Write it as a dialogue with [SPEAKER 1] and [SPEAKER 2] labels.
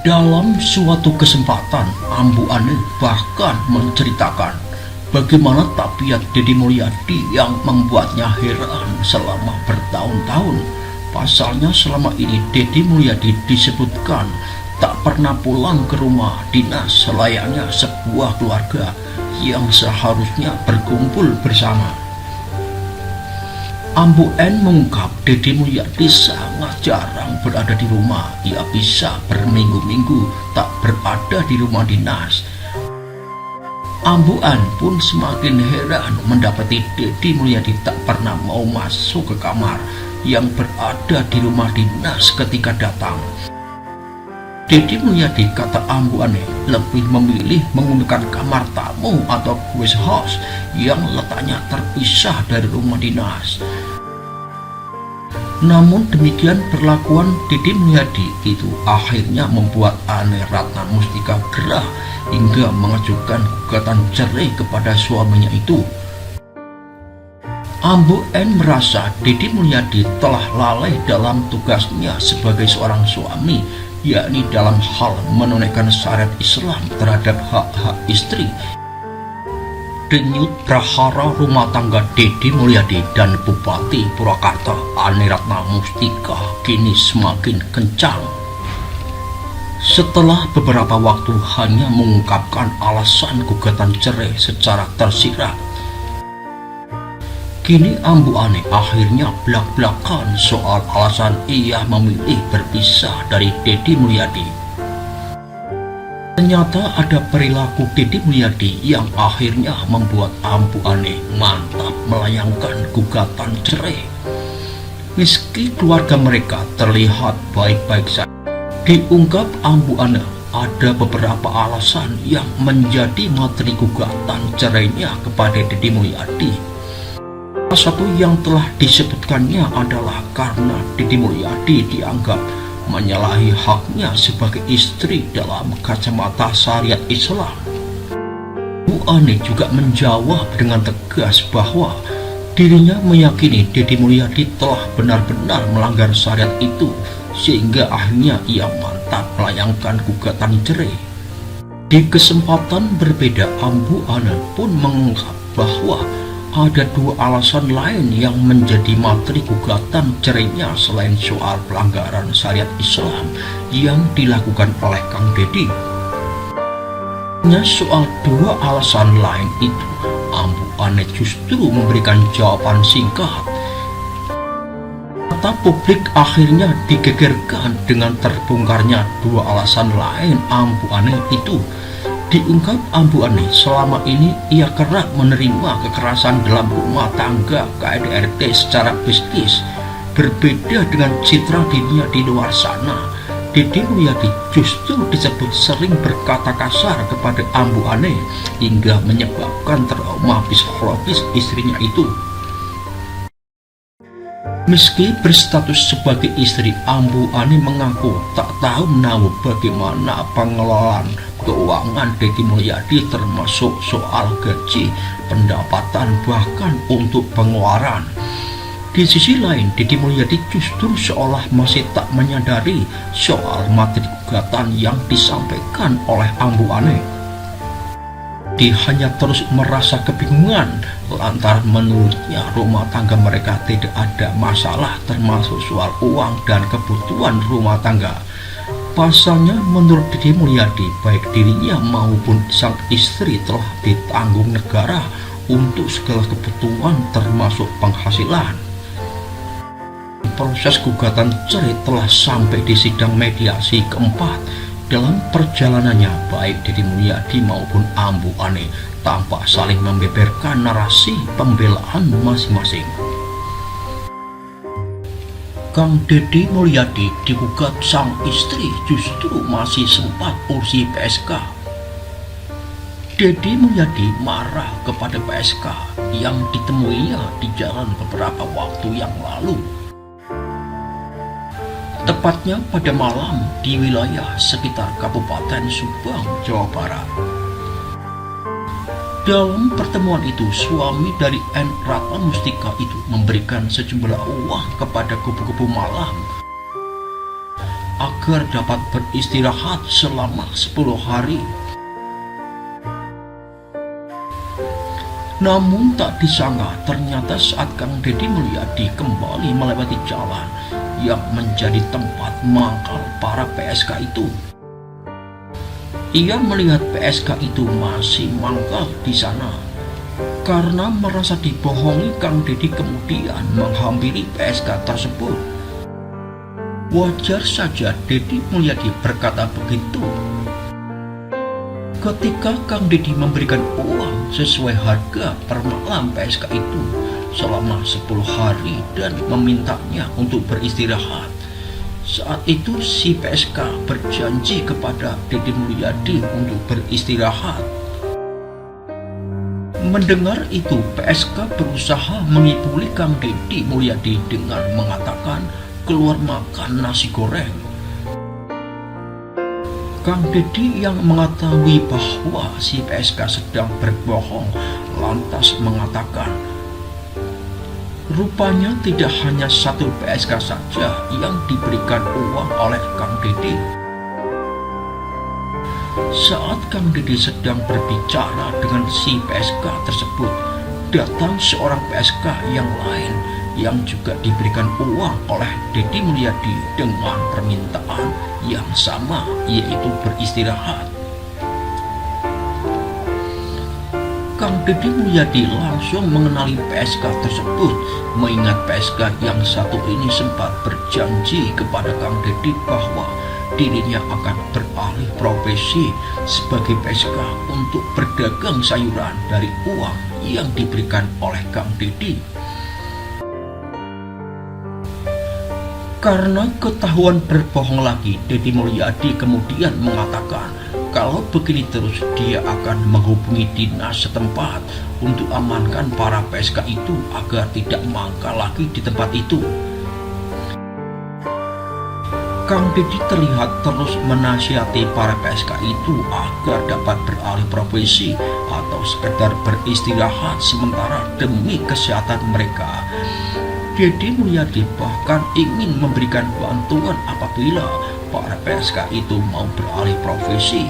[SPEAKER 1] Dalam suatu kesempatan, Ambu Ane bahkan menceritakan bagaimana tabiat Deddy Mulyadi yang membuatnya heran selama bertahun-tahun. Pasalnya selama ini Deddy Mulyadi disebutkan tak pernah pulang ke rumah dinas selayaknya sebuah keluarga yang seharusnya berkumpul bersama. Ambu N mengungkap Deddy Mulyadi sangat jarang berada di rumah. Ia bisa berminggu-minggu tak berada di rumah dinas. Ambu N pun semakin heran mendapati Deddy Mulyadi tak pernah mau masuk ke kamar yang berada di rumah dinas ketika datang. Deddy Mulyadi, kata Ambu Ane, lebih memilih menggunakan kamar tamu atau guest house yang letaknya terpisah dari rumah dinas. Namun demikian perlakuan Deddy Mulyadi itu akhirnya membuat Ane Ratna Mustika gerah hingga mengajukan gugatan cerai kepada suaminya itu. Ambu N merasa Deddy Mulyadi telah lalai dalam tugasnya sebagai seorang suami, yakni dalam hal menunaikan syariat Islam terhadap hak-hak istri. Denyut prahara rumah tangga Deddy Mulyadi dan Bupati Purwakarta Ane Ratna Mustika kini semakin kencang. Setelah beberapa waktu hanya mengungkapkan alasan gugatan cerai secara tersirat, kini Ambu Ane akhirnya belak-belakan soal alasan ia memilih berpisah dari Deddy Mulyadi. Ternyata ada perilaku Deddy Mulyadi yang akhirnya membuat Ambu Ane mantap melayangkan gugatan cerai. Meski keluarga mereka terlihat baik-baik saja, diungkap Ambu Ane ada beberapa alasan yang menjadi materi gugatan cerainya kepada Deddy Mulyadi. Salah satu yang telah disebutkannya adalah karena Deddy Mulyadi dianggap menyalahi haknya sebagai istri dalam kacamata syariat Islam. Bu Ane juga menjawab dengan tegas bahwa dirinya meyakini Deddy Mulyadi telah benar-benar melanggar syariat itu, sehingga akhirnya ia mantap melayangkan gugatan cerai. Di kesempatan berbeda, Ambu Ane pun mengungkap bahwa ada dua alasan lain yang menjadi materi gugatan cerainya selain soal pelanggaran syariat Islam yang dilakukan oleh Kang Deddy. Soal dua alasan lain itu, Ambu Ane justru memberikan jawaban singkat. Mata publik akhirnya digegerkan dengan terbongkarnya dua alasan lain Ambu Ane itu. Diungkap Ambu Ane, selama ini ia kerap menerima kekerasan dalam rumah tangga KDRT secara bisnis. Berbeda dengan citra dirinya di luar sana, Deddy Mulyadi justru disebut sering berkata kasar kepada Ambu Ane hingga menyebabkan trauma psikologis istrinya itu. Meski berstatus sebagai istri, Ambu Ane mengaku tak tahu menahu bagaimana pengelolaan keuangan Deddy Mulyadi, termasuk soal gaji, pendapatan, bahkan untuk pengeluaran. Di sisi lain, Deddy Mulyadi justru seolah masih tak menyadari soal materi gugatan yang disampaikan oleh Ambu Ane. Dia hanya terus merasa kebingungan lantaran menurutnya rumah tangga mereka tidak ada masalah, termasuk soal uang dan kebutuhan rumah tangga. Pasalnya menurut Deddy Mulyadi, baik dirinya maupun sang istri telah ditanggung negara untuk segala kebutuhan termasuk penghasilan. Proses gugatan cerai telah sampai di sidang mediasi keempat. Dalam perjalanannya, baik Deddy Mulyadi maupun Ambu Ane tampak saling membeberkan narasi pembelaan masing-masing. Kang Deddy Mulyadi digugat sang istri justru masih sempat urus PSK. Deddy Mulyadi marah kepada PSK yang ditemuinya di jalan beberapa waktu yang lalu. Tepatnya pada malam di wilayah sekitar Kabupaten Subang, Jawa Barat. Dalam pertemuan itu, suami dari N. Ratna Mustika itu memberikan sejumlah uang kepada kupu-kupu malam. agar dapat beristirahat selama 10 hari. Namun tak disangka ternyata saat Kang Deddy Mulyadi kembali melewati jalan yang menjadi tempat mangkal para PSK itu, ia melihat PSK itu masih mangkal di sana. Karena merasa dibohongi, Kang Deddy kemudian menghampiri PSK tersebut. Wajar saja Deddy Mulyadi berkata begitu. Ketika Kang Deddy memberikan uang sesuai harga per malam PSK itu selama 10 hari dan memintanya untuk beristirahat, saat itu si PSK berjanji kepada Deddy Mulyadi untuk beristirahat. Mendengar itu, PSK berusaha mengibuli Kang Deddy Mulyadi dengan mengatakan keluar makan nasi goreng. Kang Deddy yang mengetahui bahwa si PSK sedang berbohong lantas mengatakan, rupanya tidak hanya satu PSK saja yang diberikan uang oleh Kang Deddy. Saat Kang Deddy sedang berbicara dengan si PSK tersebut, datang seorang PSK yang lain yang juga diberikan uang oleh Deddy Mulyadi dengan permintaan yang sama, yaitu beristirahat. Kang Deddy Mulyadi langsung mengenali PSK tersebut, mengingat PSK yang satu ini sempat berjanji kepada Kang Deddy bahwa dirinya akan beralih profesi sebagai PSK untuk berdagang sayuran dari uang yang diberikan oleh Kang Deddy. Karena ketahuan berbohong lagi, Deddy Mulyadi kemudian mengatakan kalau begini terus dia akan menghubungi dinas setempat untuk amankan para PSK itu agar tidak mangkal lagi di tempat itu. Kang Deddy terlihat terus menasihati para PSK itu agar dapat beralih profesi atau sekedar beristirahat sementara demi kesehatan mereka. Deddy Mulyadi bahkan ingin memberikan bantuan apabila para PSK itu mau beralih profesi.